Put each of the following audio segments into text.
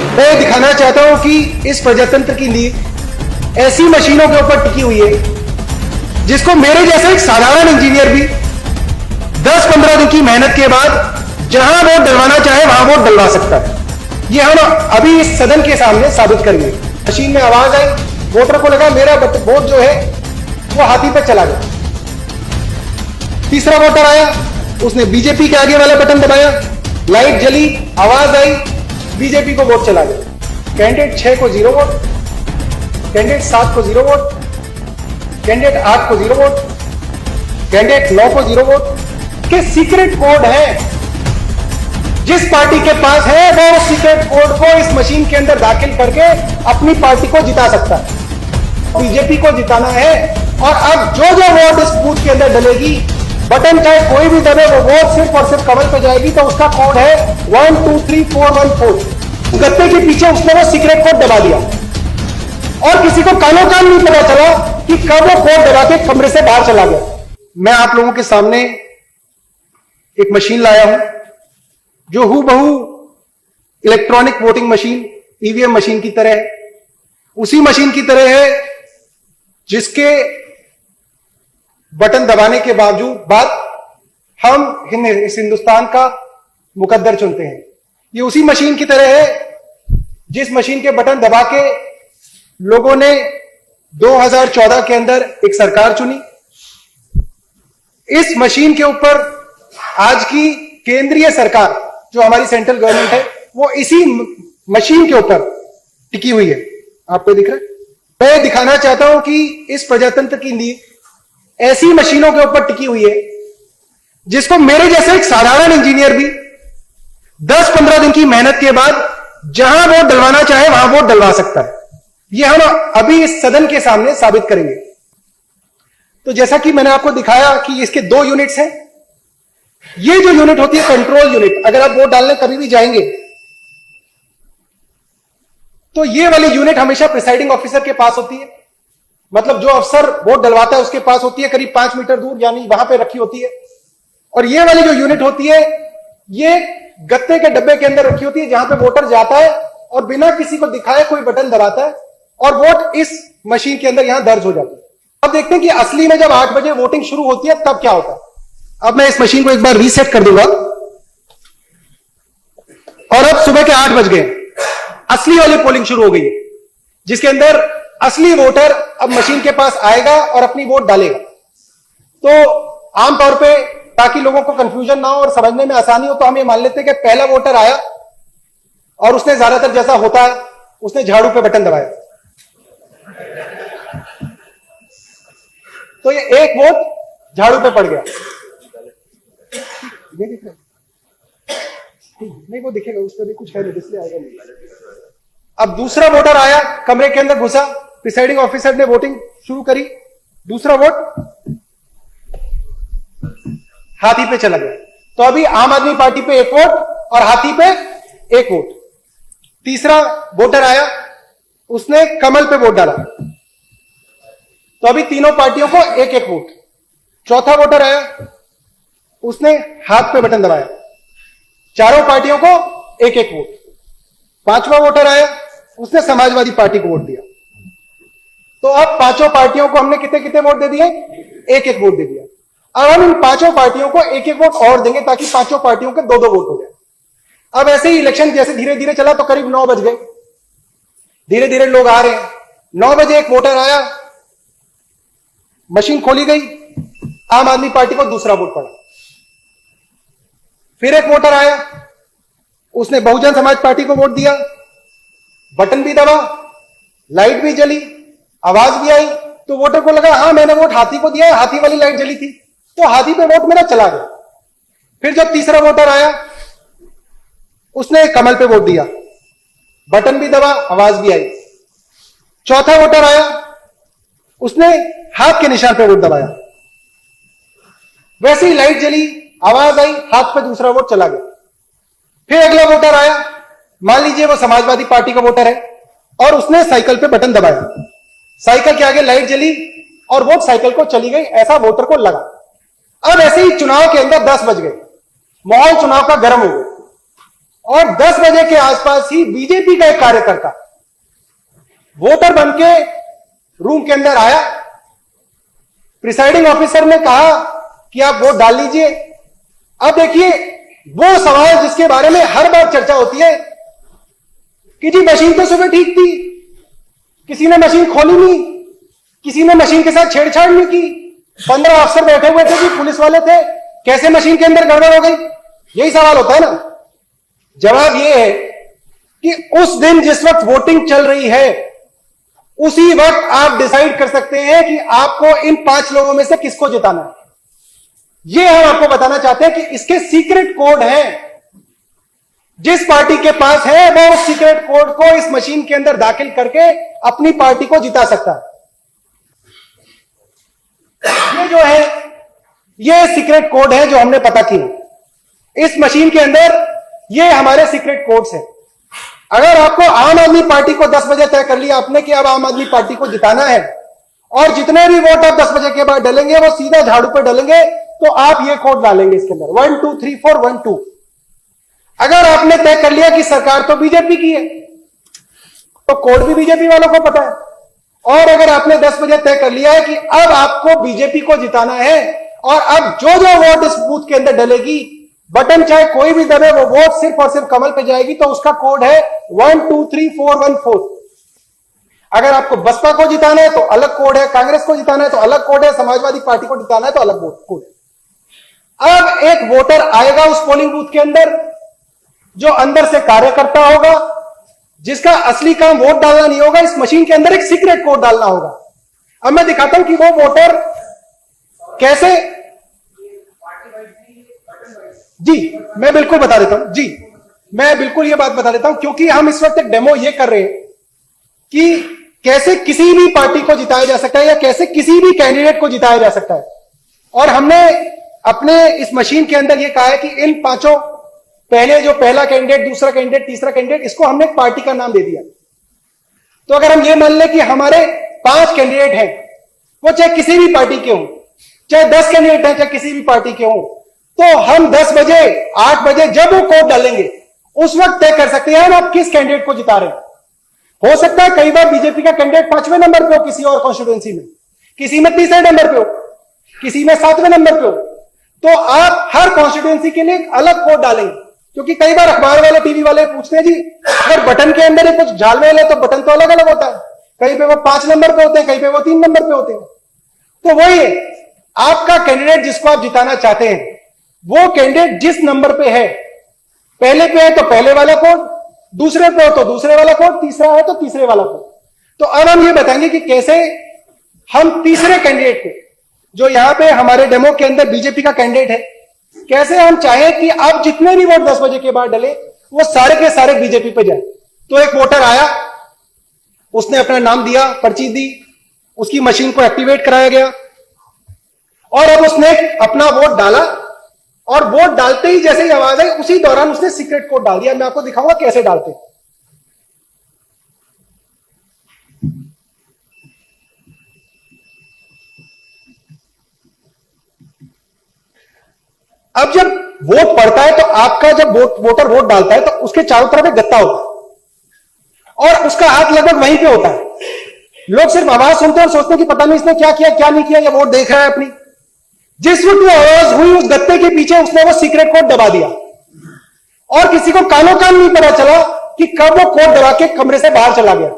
मैं दिखाना चाहता हूं कि इस प्रजातंत्र की नींव ऐसी मशीनों के ऊपर टिकी हुई है जिसको मेरे जैसा एक साधारण इंजीनियर भी 10-15 दिन की मेहनत के बाद जहां वोट डलवाना चाहे वहां वोट डलवा सकता है। ये हम अभी इस सदन के सामने साबित करेंगे। मशीन में आवाज आई, वोटर को लगा मेरा वोट जो है वो हाथी पे चला गया। तीसरा वोटर आया, उसने बीजेपी के आगे वाला बटन दबाया, लाइट जली, आवाज आई, बीजेपी को वोट चला गया। कैंडिडेट 6 को 0 वोट, कैंडिडेट 7 को 0 वोट, कैंडिडेट 8 को 0 वोट, कैंडिडेट 9 को 0 वोट के सीक्रेट कोड है। जिस पार्टी के पास है वो उस सीक्रेट कोड को इस मशीन के अंदर दाखिल करके अपनी पार्टी को जिता सकता है। बीजेपी को जिताना है और अब जो जो वोट इस बूथ के अंदर डलेगी, बटन चाहे कोई भी दबे, वो वोट सिर्फ और सिर्फ कमल पे जाएगी। तो उसका कोड है 123414। गत्ते के पीछे उसने वो सीक्रेट कोड दबा दिया और किसी को कानो कान नहीं पता चला कि कब वो कोड दबा के कमरे से बाहर चला गया। मैं आप लोगों के सामने एक मशीन लाया हूं जो हूबहू electronic voting machine, EVM machine की तरह है। उसी मशीन की तरह है जिसके बटन दबाने के बाद हम इस हिंदुस्तान का मुकद्दर चुनते हैं। ये उसी मशीन की तरह है जिस मशीन के बटन दबा के लोगों ने 2014 के अंदर एक सरकार चुनी। इस मशीन के ऊपर आज की केंद्रीय सरकार जो हमारी सेंट्रल गवर्नमेंट है वो इसी मशीन के ऊपर टिकी हुई है। आपको दिख रहा है? मैं दिखाना चाहता हूं कि इस प्रजातंत्र की नींव ऐसी मशीनों के ऊपर टिकी हुई है जिसको मेरे जैसा एक साधारण इंजीनियर भी 10-15 दिन की मेहनत के बाद जहां वोट डलवाना चाहे वहां वोट डलवा सकता है। यह हम अभी इस सदन के सामने साबित करेंगे। तो जैसा कि मैंने आपको दिखाया कि इसके 2 यूनिट्स हैं। ये जो यूनिट होती है कंट्रोल यूनिट, अगर आप वोट डालने कभी भी जाएंगे तो ये वाली यूनिट हमेशा प्रिसाइडिंग ऑफिसर के पास होती है। मतलब जो अफसर वोट डलवाता है उसके पास होती है, करीब 5 मीटर दूर, यानी वहां पे रखी होती है। और ये वाली जो यूनिट होती है ये गत्ते के डब्बे के अंदर रखी होती है जहां पे वोटर जाता है और बिना किसी को दिखाए कोई बटन दबाता है और वोट इस मशीन के अंदर यहां दर्ज हो जाती है। अब देखते हैं कि असली में जब 8 बजे वोटिंग शुरू होती है तब क्या होता है। अब मैं इस मशीन को एक बार रीसेट कर दूंगा और अब सुबह के 8 बज गए, असली वाली पोलिंग शुरू हो गई है जिसके अंदर असली वोटर अब मशीन के पास आएगा और अपनी वोट डालेगा। तो आमतौर पे ताकि लोगों को कंफ्यूजन ना हो और समझने में आसानी हो तो हम ये मान लेते हैं कि पहला वोटर आया और उसने ज्यादातर जैसा होता है उसने झाड़ू पे बटन दबाया, तो ये एक वोट झाड़ू पे पड़ गया। नहीं वो दिखेगा, उस पर भी कुछ है नहीं इसलिए आएगा नहीं। अब दूसरा वोटर आया, कमरे के अंदर घुसा, प्रिसाइडिंग ऑफिसर ने वोटिंग शुरू करी, दूसरा वोट हाथी पे चला गया। तो अभी आम आदमी पार्टी पे 1 वोट और हाथी पे 1 वोट। तीसरा वोटर आया, उसने कमल पे वोट डाला, तो अभी तीनों पार्टियों को 1-1 वोट। चौथा वोटर आया, उसने हाथ पे बटन दबाया, चारों पार्टियों को 1-1 वोट। पांचवा वोटर आया, उसने समाजवादी पार्टी को वोट दिया। तो अब पांचों पार्टियों को हमने कितने कितने वोट दे दिए? 1-1 वोट दे दिया। अब हम इन पांचों पार्टियों को 1-1 वोट और देंगे ताकि पांचों पार्टियों के 2-2 वोट हो जाए। अब ऐसे ही इलेक्शन जैसे धीरे धीरे चला तो करीब 9 बज गए, धीरे धीरे लोग आ रहे हैं। 9 बजे एक वोटर आया, मशीन खोली गई, आम आदमी पार्टी को दूसरा वोट पड़ा। फिर एक वोटर आया, उसने बहुजन समाज पार्टी को वोट दिया, बटन भी दबा, लाइट भी जली, आवाज भी आई, तो वोटर को लगा हां मैंने वोट हाथी को दिया, हाथी वाली लाइट जली थी, तो हाथी पे वोट मेरा चला गया। फिर जब तीसरा वोटर आया, उसने कमल पे वोट दिया, बटन भी दबा, आवाज भी आई। चौथा वोटर आया, उसने हाथ के निशान पे वोट दबाया, वैसे ही लाइट जली, आवाज आई, हाथ पे दूसरा वोट चला गया। फिर अगला वोटर आया, मान लीजिए वो समाजवादी पार्टी का वोटर है और उसने साइकिल पे बटन दबाया, साइकिल के आगे लाइट जली और वोट साइकिल को चली गई, ऐसा वोटर को लगा। अब ऐसे ही चुनाव के अंदर 10 बज गए, माहौल चुनाव का गर्म हो गया और 10 बजे के आसपास ही बीजेपी का एक कार्यकर्ता वोटर बन के रूम के अंदर आया। प्रिसाइडिंग ऑफिसर ने कहा कि आप वोट डाल लीजिए। अब देखिए वो सवाल जिसके बारे में हर बार चर्चा होती है कि जी मशीन तो सुबह ठीक थी, किसी ने मशीन खोली नहीं, किसी ने मशीन के साथ छेड़छाड़ नहीं की, 15 अफसर बैठे हुए थे जी, पुलिस वाले थे, कैसे मशीन के अंदर गड़बड़ हो गई? यही सवाल होता है ना। जवाब यह है कि उस दिन जिस वक्त वोटिंग चल रही है उसी वक्त आप डिसाइड कर सकते हैं कि आपको इन 5 लोगों में से किसको जिताना है। यह हम आपको बताना चाहते हैं कि इसके सीक्रेट कोड हैं। जिस पार्टी के पास है वो उस सीक्रेट कोड को इस मशीन के अंदर दाखिल करके अपनी पार्टी को जिता सकता है। ये जो है ये सीक्रेट कोड है जो हमने पता किए इस मशीन के अंदर। ये हमारे सीक्रेट कोड्स हैं। अगर आपको आम आदमी पार्टी को 10 बजे तय कर लिया आपने कि अब आम आदमी पार्टी को जिताना है और जितने भी वोट आप 10 बजे के बाद डालेंगे वो सीधा झाड़ू पर डालेंगे, तो आप ये कोड डालेंगे इसके अंदर 1 2 3 4 1 2। अगर आपने तय कर लिया कि सरकार तो बीजेपी की है तो कोड भी बीजेपी वालों को पता है। और अगर आपने 10 बजे तय कर लिया है कि अब आपको बीजेपी को जिताना है और अब जो जो वोट इस बूथ के अंदर डलेगी, बटन चाहे कोई भी दबे, वो वोट सिर्फ और सिर्फ कमल पे जाएगी, तो उसका कोड है 1 2 3 4 1 4। अगर आपको बसपा को जिताना है तो अलग कोड है, कांग्रेस को जिताना है तो अलग कोड है, समाजवादी पार्टी को जिताना है तो अलग कोड है। अब एक वोटर आएगा उस पोलिंग बूथ के अंदर जो अंदर से कार्यकर्ता होगा, जिसका असली काम वोट डालना नहीं होगा, इस मशीन के अंदर एक सीक्रेट कोड डालना होगा। अब मैं दिखाता हूं कि वो वोटर कैसे। जी मैं बिल्कुल बता देता हूं, जी मैं बिल्कुल ये बात बता देता हूं, क्योंकि हम इस वक्त एक डेमो ये कर रहे हैं कि कैसे किसी भी पार्टी को जिताया जा सकता है या कैसे किसी भी कैंडिडेट को जिताया जा सकता है। और हमने अपने इस मशीन के अंदर ये कहा है कि इन 5 पहले जो पहला कैंडिडेट, दूसरा कैंडिडेट, तीसरा कैंडिडेट, इसको हमने एक पार्टी का नाम दे दिया। तो अगर हम ये मान लें कि हमारे 5 कैंडिडेट हैं, वो चाहे किसी भी पार्टी के हों, चाहे 10 कैंडिडेट हैं चाहे किसी भी पार्टी के हों, तो हम 10 बजे 8 बजे जब वो कोड डालेंगे उस वक्त तय कर सकते हैं हम आप किस कैंडिडेट को जिता रहे हैं। हो सकता है कई बार बीजेपी का कैंडिडेट 5वें नंबर पे हो किसी और कॉन्स्टिट्यूएंसी में, किसी में 3रे नंबर पे हो, किसी में 7वें नंबर पे हो, तो आप हर कॉन्स्टिट्यूएंसी के लिए एक अलग कोड डालेंगे। क्योंकि कई बार अखबार वाले, टीवी वाले पूछते हैं जी अगर बटन के अंदर कुछ झालमेल है तो बटन तो अलग अलग होता है, कहीं पे वो 5 नंबर पे होते हैं, कहीं पे वो 3 नंबर पे होते हैं। तो वही है, आपका कैंडिडेट जिसको आप जिताना चाहते हैं वो कैंडिडेट जिस नंबर पे है, पहले पे है तो पहले वाला कोड, दूसरे पे हो तो दूसरे वाला कोड, तीसरा है तो तीसरे वाला कोड। तो अब हम ये बताएंगे कि कैसे हम तीसरे कैंडिडेट को, जो यहां पे हमारे डेमो के अंदर बीजेपी का कैंडिडेट है, कैसे हम चाहें कि अब जितने भी वोट 10 बजे के बाद डले वो सारे के सारे बीजेपी पे जाए। तो एक वोटर आया, उसने अपना नाम दिया, पर्ची दी, उसकी मशीन को एक्टिवेट कराया गया और अब उसने अपना वोट डाला और वोट डालते ही जैसे ही आवाज आई उसी दौरान उसने सीक्रेट कोड डाल दिया। मैं आपको दिखाऊंगा कैसे डालते। अब जब वोट पड़ता है तो आपका जब वोटर वोट डालता है तो उसके चारों तरफ एक गत्ता होता है और उसका हाथ लगभग वहीं पे होता है। लोग सिर्फ आवाज सुनते हैं और सोचते हैं कि पता नहीं इसने क्या किया क्या नहीं किया, या वोट देख रहा है अपनी। जिस वक्त वो आवाज हुई उस गत्ते के पीछे उसने वो सीक्रेट कोड दबा दिया और किसी को कानो कान नहीं पता चला कि कब वो कोड दबा के कमरे से बाहर चला गया।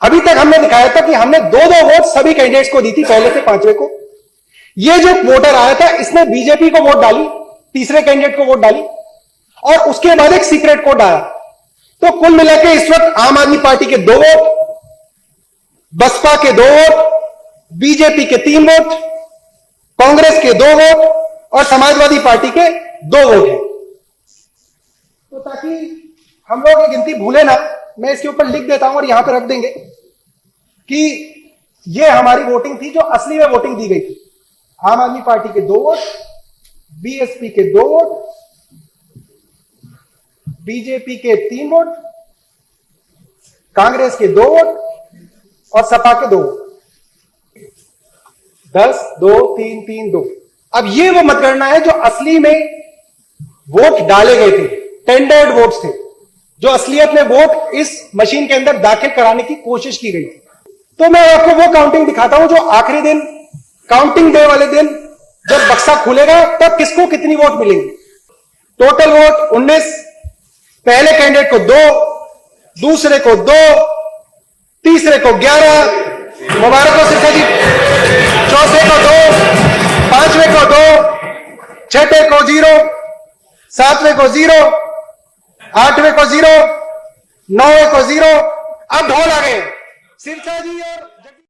अभी तक हमने दिखाया था कि हमने 2-2 वोट सभी कैंडिडेट्स को दी थी, पहले से 5वें को। ये जो वोटर आया था इसने बीजेपी को वोट डाली, तीसरे कैंडिडेट को वोट डाली और उसके बाद एक सीक्रेट कोड आया। तो कुल मिलाकर इस वक्त आम आदमी पार्टी के 2 वोट, बसपा के 2 वोट, बीजेपी के 3 वोट, कांग्रेस के 2 वोट और समाजवादी पार्टी के 2 वोट हैं। तो ताकि हम लोग ये गिनती भूले ना, मैं इसके ऊपर लिख देता हूं और यहां पर रख देंगे कि ये हमारी वोटिंग थी जो असली में वोटिंग दी गई थी। आम आदमी पार्टी के 2 वोट, बीएसपी के 2 वोट, बीजेपी के 3 वोट, कांग्रेस के 2 वोट और सपा के 2 वोट। 10 2 3 3 2। अब ये वो मतगणना है जो असली में वोट डाले गए थे। टेंडर्ड वोट्स थे, जो असलियत में वोट इस मशीन के अंदर दाखिल कराने की कोशिश की गई थी। तो मैं आपको वो काउंटिंग दिखाता हूं जो आखिरी दिन, काउंटिंग डे वाले दिन जब बक्सा खुलेगा तब किसको कितनी वोट मिलेंगी। टोटल वोट 19, पहले कैंडिडेट को 2, दूसरे को 2, तीसरे को 11, मुबारक हो शिक्षा जी, चौथे को 2, पांचवें को 2, छठे को 0, सातवें को 0, आठवें को 0, नौवें को 0। अब ढोल आ गए शिक्षा जी और